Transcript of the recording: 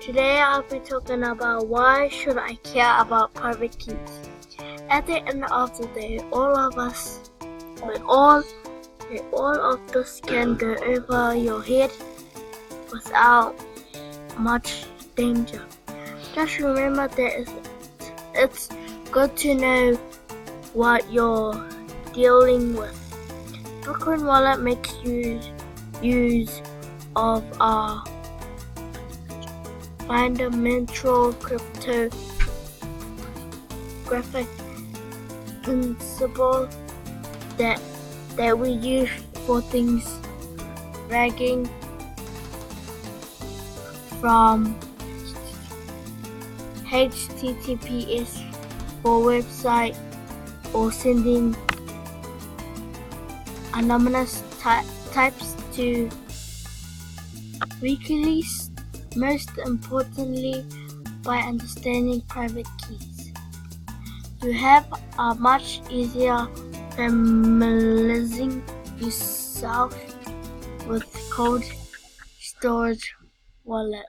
Today I'll be talking about why should I care about private keys. At the end of the day, all of us can go over your head without much danger. Just remember that it's good to know what you're dealing with. Bitcoin Wallet makes use of a fundamental cryptographic principle that we use for things ranging from HTTPS for website or sending anonymous types to WikiLeaks. Most importantly, by understanding private keys, you have a much easier familiarizing yourself with cold storage wallet.